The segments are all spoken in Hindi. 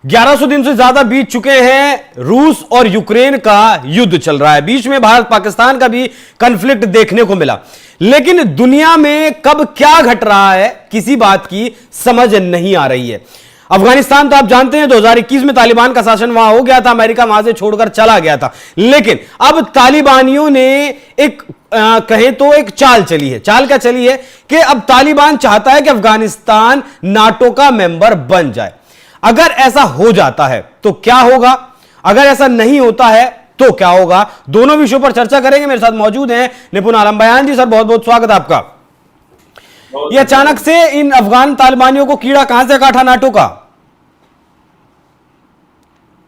1100 दिन से ज्यादा बीत चुके हैं। रूस और यूक्रेन का युद्ध चल रहा है। बीच में भारत पाकिस्तान का भी कन्फ्लिक्ट देखने को मिला, लेकिन दुनिया में कब क्या घट रहा है किसी बात की समझ नहीं आ रही है। अफगानिस्तान तो आप जानते हैं 2021 में तालिबान का शासन वहां हो गया था, अमेरिका वहां से छोड़कर चला गया था। लेकिन अब तालिबानियों ने एक कहें तो एक चाल चली है। चाल क्या चली है कि अब तालिबान चाहता है कि अफगानिस्तान नाटो का मेंबर बन जाए। अगर ऐसा हो जाता है तो क्या होगा, अगर ऐसा नहीं होता है तो क्या होगा, दोनों विषयों पर चर्चा करेंगे। मेरे साथ मौजूद हैं निपुण आलम बयान जी। सर बहुत बहुत स्वागत है आपका। ये अचानक से इन अफगान तालिबानियों को कीड़ा कहां से काटा नाटो का?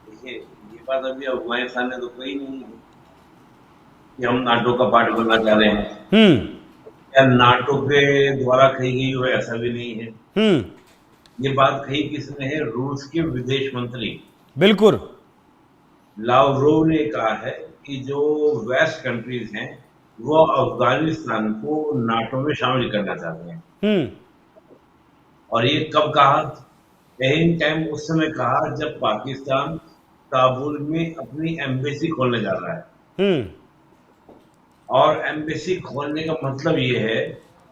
देखिए, ये बात अभी अफगानिस्तान ने तो कही नहीं है कि हम नाटो का पार्ट बनना चाह रहे हैं या नाटो के द्वारा कही गई हो, ऐसा भी नहीं है। ये बात कही किसने है? रूस के विदेश मंत्री बिल्कुल लावरोव ने कहा है कि जो वेस्ट कंट्रीज हैं वो अफगानिस्तान को नाटो में शामिल करना चाहते हैं। और ये कब कहा? एन टाइम उस समय कहा जब पाकिस्तान काबुल में अपनी एम्बेसी खोलने जा रहा है। और एम्बेसी खोलने का मतलब ये है,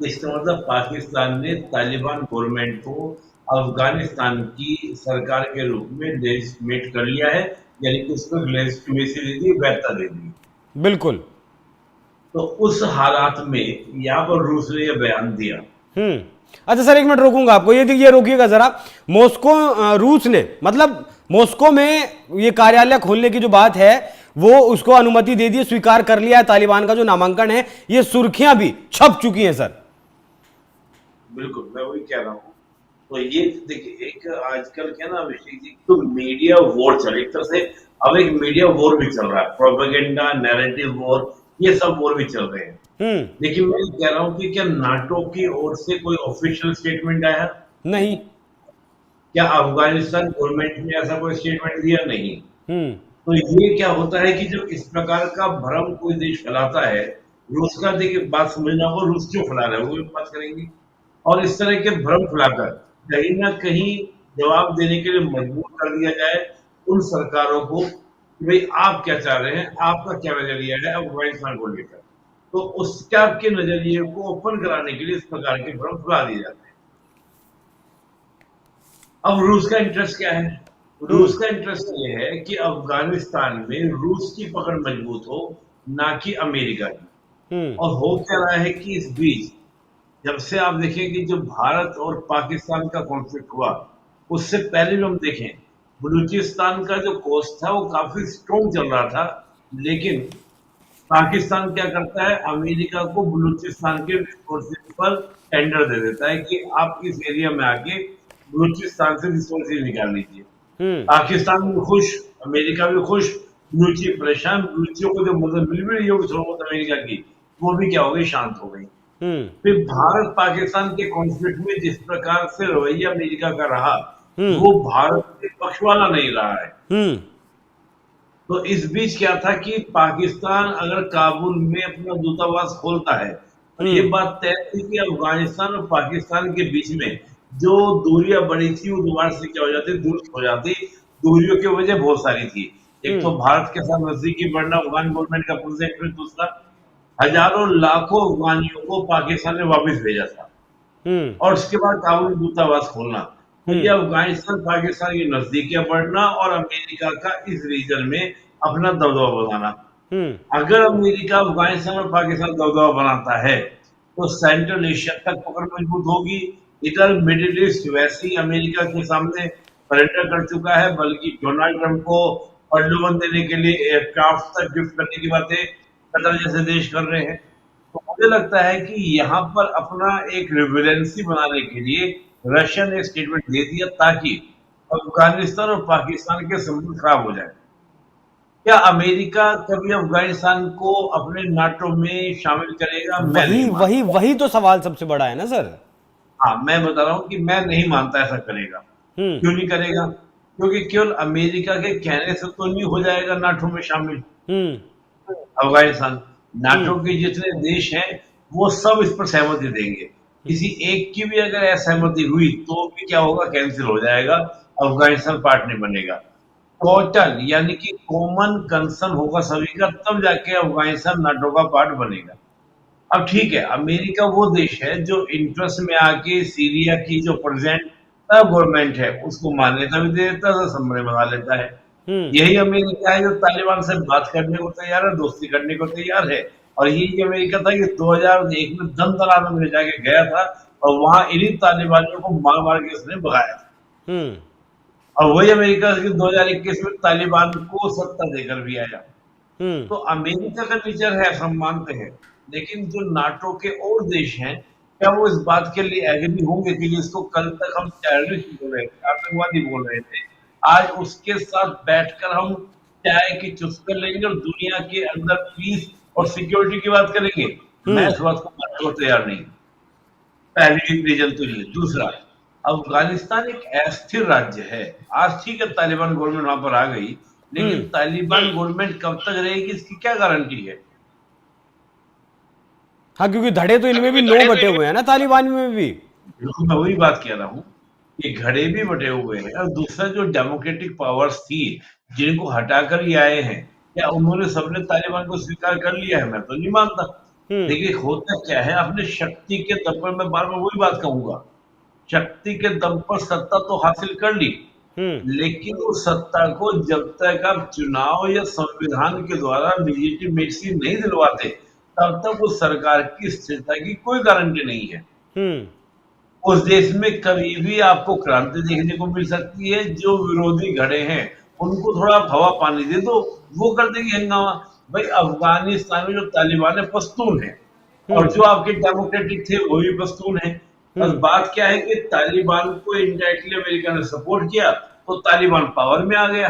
इसका मतलब पाकिस्तान ने तालिबान गवर्नमेंट को अफगानिस्तान की सरकार के रूप में लेजिटिमेट कर लिया है, यानी कि उसको लेजिटिमेसी दे दी, वैधता दे दी। बिल्कुल। तो उस हालात में यहाँ पर रूस ने यह बयान दिया। अच्छा सर, एक मिनट रोकूंगा आपको। ये रोकिएगा जरा। मॉस्को, रूस ने मतलब मॉस्को में ये कार्यालय खोलने की जो बात है वो उसको अनुमति दे दी, स्वीकार कर लिया है। तालिबान का जो नामांकन है, ये सुर्खियां भी छप चुकी हैं सर। बिल्कुल, मैं वही कह रहा हूँ। तो ये देखिए, एक आजकल क्या ना अभिषेक जी, तो मीडिया वॉर चल, एक तरह से अब एक मीडिया वॉर भी चल रहा है, प्रोपेगेंडा, नैरेटिव वॉर, ये सब वॉर भी चल रहे हैं। लेकिन मैं कह रहा हूँ कि क्या नाटो की ओर से कोई ऑफिशियल स्टेटमेंट आया? नहीं। क्या अफगानिस्तान गवर्नमेंट ने ऐसा कोई स्टेटमेंट दिया? नहीं। तो ये क्या होता है कि जो इस प्रकार का भ्रम कोई देश फैलाता है, रूस का, देखिए बात समझना हो, रूस क्यों फैला रहा है वो बात करेंगे। और इस तरह के भ्रम फैलाकर कहीं ना कहीं जवाब देने के लिए मजबूर कर दिया जाए उन सरकारों को कि भाई आप क्या चाह रहे हैं, आपका क्या नजरिया है अफगानिस्तान को लेकर। तो उसका के नजरिए को ओपन कराने के लिए इस प्रकार के भ्रम फैला दिए जाते हैं। अब रूस का इंटरेस्ट क्या है? रूस का इंटरेस्ट ये है कि अफगानिस्तान में रूस की पकड़ मजबूत हो, ना कि अमेरिका की। और हो क्या रहा है कि इस बीच जब से आप देखें कि जो भारत और पाकिस्तान का कॉन्फ्लिक्ट हुआ, उससे पहले भी हम देखें बलूचिस्तान का जो कोस्ट था वो काफी स्ट्रॉन्ग चल रहा था। लेकिन पाकिस्तान क्या करता है, अमेरिका को बलूचिस्तान के रिसोर्सेज पर टेंडर दे देता है कि आप इस एरिया में आके बलूचिस्तान से रिसोर्सेज निकाल लीजिए। पाकिस्तान भी खुश, अमेरिका भी खुश, बलूची परेशान। बलूचियों को जो मदद मिल रही होगी थोड़ा बहुत अमेरिका की, वो भी क्या हो गई, शांत हो गई। फिर भारत पाकिस्तान के कॉन्फ्लिक्ट में जिस प्रकार से रवैया अमेरिका का रहा, वो भारत के पक्ष वाला नहीं रहा है। तो इस बीच क्या था कि पाकिस्तान अगर काबुल में अपना दूतावास खोलता है तो ये बात तय थी कि अफगानिस्तान और पाकिस्तान के बीच में जो दूरियां बड़ी थी वो दोबारा से क्या हो जाती, दुरुस्त हो जाती। दूरियों की वजह बहुत सारी थी। एक तो भारत के साथ नजदीकी बढ़ना, अफगान गवर्नमेंट का प्रोजेक्ट, दूसरा हजारों लाखों अफगानियों को पाकिस्तान ने वापस भेजा था और उसके बाद काबुल में दूतावास खोलना। तो ये अफगानिस्तान पाकिस्तान की नजदीकियां बढ़ना और अमेरिका का इस रीजन में अपना दबदबा बनाना। अगर अमेरिका अफगानिस्तान और पाकिस्तान दबदबा बनाता है तो सेंट्रल एशिया तक पकड़ मजबूत होगी। इधर मिडिल ईस्ट वैसे ही अमेरिका के सामने सरेंडर कर चुका है, बल्कि डोनाल्ड ट्रंप को प्रलोभन देने के लिए एयरक्राफ्ट तक गिफ्ट करने की बातें कतर जैसे देश कर रहे हैं। तो मुझे लगता है कि यहाँ पर अपना एक रिविलेंसी बनाने के लिए रशिया ने एक स्टेटमेंट दे दिया ताकि अफगानिस्तान और पाकिस्तान के संबंध खराब हो जाए। क्या अमेरिका कभी अफगानिस्तान को अपने नाटो में शामिल करेगा? वही तो सवाल सबसे बड़ा है ना सर। हाँ, मैं बता रहा हूँ कि मैं नहीं मानता ऐसा करेगा। क्यों नहीं करेगा? क्योंकि केवल अमेरिका के कहने से तो नहीं हो जाएगा नाटो में शामिल अफगानिस्तान। नाटो के जितने देश हैं वो सब इस पर सहमति देंगे। किसी एक की भी अगर असहमति हुई तो भी क्या होगा, कैंसिल हो जाएगा अफगानिस्तान पार्ट नहीं बनेगा। टोटल यानी कि कॉमन कंसर्न होगा सभी का, तब जाके अफगानिस्तान नाटो का पार्ट बनेगा। अब ठीक है, अमेरिका वो देश है जो इंटरेस्ट में आके सीरिया की जो प्रेजेंट गवर्नमेंट है उसको मान्यता भी दे देता है, समझ बना लेता है। यही अमेरिका है जो तालिबान से बात करने को तैयार है, दोस्ती करने को तैयार है। और यही अमेरिका था कि 2001 में दम दराना में जाके गया था और वहां इन्हीं तालिबानियों को मार मार के उसने भगाया था। और वही अमेरिका 2021 में तालिबान को सत्ता देकर भी आया। तो अमेरिका का नेचर है, हम मानते हैं, लेकिन जो नाटो के और देश हैं, क्या वो इस बात के लिए एग्री होंगे कि जिसको कल तक हम टेररिस्ट बोल रहे थे, आतंकवादी बोल रहे थे, आज उसके साथ बैठकर हम चाय की चुस्कर लेंगे और दुनिया के अंदर पीस और सिक्योरिटी की बात करेंगे? मैं इस बात को मानने को तैयार नहीं। पहली रीजन तो ये। दूसरा, अफगानिस्तान एक अस्थिर राज्य है। आज ठीक है तालिबान गवर्नमेंट वहां पर आ गई, लेकिन तालिबान गवर्नमेंट कब तक रहेगी इसकी क्या गारंटी है? हाँ, क्योंकि धड़े तो इनमें भी 9 बटे हुए हैं ना, तालिबान में भी। मैं वही बात कह रहा हूँ कि घड़े भी बटे हुए हैं। और दूसरा, जो डेमोक्रेटिक पावर्स थी जिनको हटाकर ही आए हैं, क्या उन्होंने सबने तालिबान को स्वीकार कर लिया है? मैं तो नहीं मानता। देखिए होता क्या है, अपने शक्ति के दम पर, मैं बार बार वही बात कहूंगा, शक्ति के दम पर सत्ता तो हासिल कर ली, लेकिन उस सत्ता को जब तक आप चुनाव या संविधान के द्वारा लेजिटिमेसी नहीं दिलवाते, तब तक उस सरकार की स्थिरता की कोई गारंटी नहीं है। उस देश में कभी भी आपको क्रांति देखने को मिल सकती है। जो विरोधी घड़े हैं उनको थोड़ा हवा पानी दे दो, वो कर देंगे हंगामा। भाई अफगानिस्तान में जो तालिबान है पश्तून है, और जो आपके डेमोक्रेटिक थे वो भी पश्तून है। बस बात क्या है कि तालिबान को इनडायरेक्टली अमेरिका ने सपोर्ट किया तो तालिबान पावर में आ गया।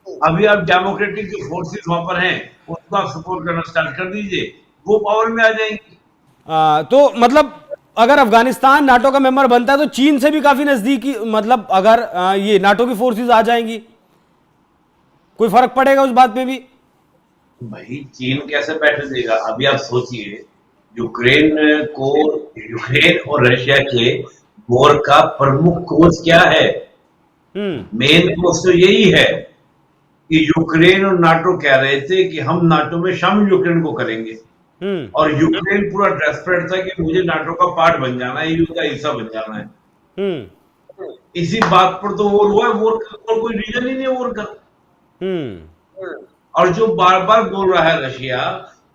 अभी आप डेमोक्रेटिक जो फोर्सेस वहां पर हैं उसको आप सपोर्ट करना स्टार्ट कर दीजिए, वो पावर में आ जाएंगे। तो मतलब अगर अफगानिस्तान नाटो का मेंबर बनता है तो चीन से भी काफी नजदीकी, मतलब अगर ये नाटो की फोर्सेस आ जाएंगी, कोई फर्क पड़ेगा उस बात में भी? भाई चीन कैसे बैठने देगा? अभी आप सोचिए, यूक्रेन और रशिया के वॉर का प्रमुख कोच क्या है? मेन कोच तो यही है कि यूक्रेन और नाटो कह रहे थे कि हम नाटो में शामिल यूक्रेन को करेंगे, और यूक्रेन पूरा डेस्परेट था कि मुझे नाटो का पार्ट बन जाना है, यूं का हिस्सा बन जाना है। इसी बात पर तो वॉर हुआ। वॉर का कोई रीजन ही नहीं है वॉर का। और जो बार बार बोल रहा है रशिया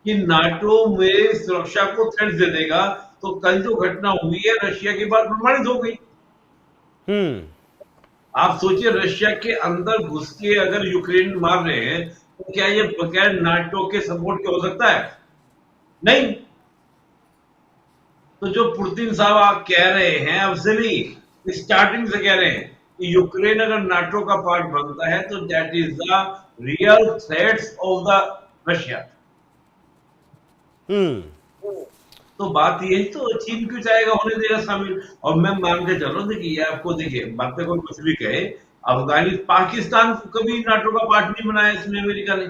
कि नाटो में सुरक्षा को थ्रेट दे देगा, तो कल जो घटना हुई है रशिया की बात प्रमाणित हो गई। आप सोचिए, रशिया के अंदर घुस के अगर यूक्रेन मार रहे हैं तो क्या ये बगैर नाटो के सपोर्ट के हो सकता है? नहीं। तो जो पुतिन साहब आप कह रहे हैं, अब से नहीं, स्टार्टिंग से कह रहे हैं कि यूक्रेन अगर नाटो का पार्ट बनता है तो that is the real threats of the Russia. तो बात यही तो, चीन क्यों चाहेगा होने देगा शामिल? और मैं मान के चलो, देखिए आपको, देखिए बातें कोई कुछ भी कहे, पाकिस्तान को कभी नाटो का पार्ट नहीं बनाया इसमें अमेरिका ने।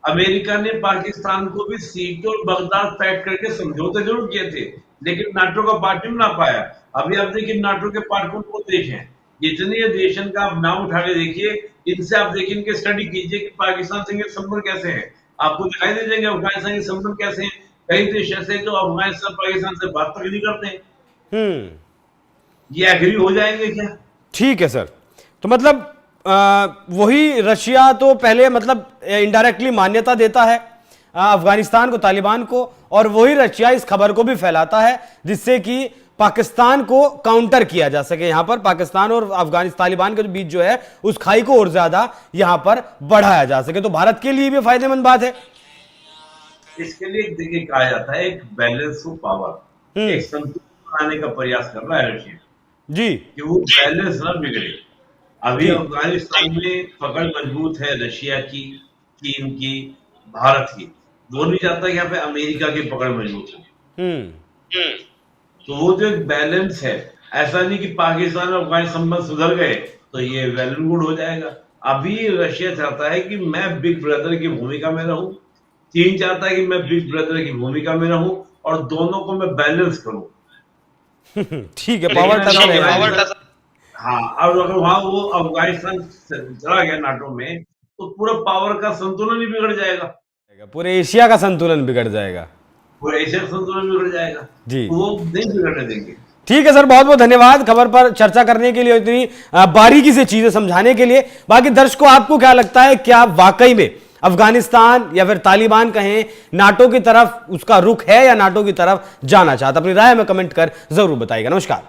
अमेरिका ने पाकिस्तान को भी सीट और बगदाद पैक करके समझौते जरूर किए थे, लेकिन नाटो का पार्ट नहीं बना पाया। अभी आप देखिए नाटो के पार्ट कौन कौन देश हैं, जितने देशन का आप नाम उठा के देखिए, इनसे आप देखिए, इनके स्टडी कीजिए कि पाकिस्तान से इनके संबंध कैसे हैं, आपको दिखाई दे जाएंगे अफगानिस्तान के संबंध कैसे हैं। कई देश ऐसे जो अफगानिस्तान पाकिस्तान से बात तक नहीं करते। ये एग्री हो जाएंगे क्या? ठीक है सर, तो मतलब वही रशिया तो पहले मतलब इनडायरेक्टली मान्यता देता है अफगानिस्तान को, तालिबान को, और वही रशिया इस खबर को भी फैलाता है जिससे कि पाकिस्तान को काउंटर किया जा सके। यहां पर पाकिस्तान और अफगानिस्तान तालिबान के बीच जो है उस खाई को और ज्यादा यहां पर बढ़ाया जा सके, तो भारत के लिए भी फायदेमंद बात है। इसके लिए देखिए कहा जाता है एक बैलेंस ऑफ पावर, एक संतुलन बनाने का प्रयास कर रहा है रशिया जी, कि वो बैलेंस ना बिगड़े। अभी अफगानिस्तान में पकड़ मजबूत है रशिया की, चीन की, भारत की। वो नहीं चाहता कि यहाँ पे अमेरिका की पकड़ मजबूत हो। तो वो जो एक बैलेंस है, ऐसा नहीं कि पाकिस्तान और अफगानिस्तान संबंध सुधर गए तो ये वेल एंड गुड हो जाएगा। अभी रशिया चाहता है कि मैं बिग ब्रदर की भूमिका में रहूं, चीन चाहता है कि मैं बिग ब्रदर की भूमिका में रहूं, और दोनों को मैं बैलेंस करूं। ठीक है, पावर टसर है। हाँ, और अगर वहां वो अफगानिस्तान चला गया नाटो में, तो पूरा पावर का संतुलन ही बिगड़ जाएगा, पूरे एशिया का संतुलन बिगड़ जाएगा। पूरा एशिया का संतुलन बिगड़ जाएगा। जी, तो वो नहीं बिगड़ने देंगे। ठीक है सर, बहुत बहुत धन्यवाद खबर पर चर्चा करने के लिए, इतनी बारीकी से चीजें समझाने के लिए। बाकी दर्शकों, आपको क्या लगता है, क्या वाकई में अफगानिस्तान या फिर तालिबान कहें नाटो की तरफ उसका रुख है या नाटो की तरफ जाना चाहता? अपनी राय में कमेंट कर जरूर बताइएगा। नमस्कार।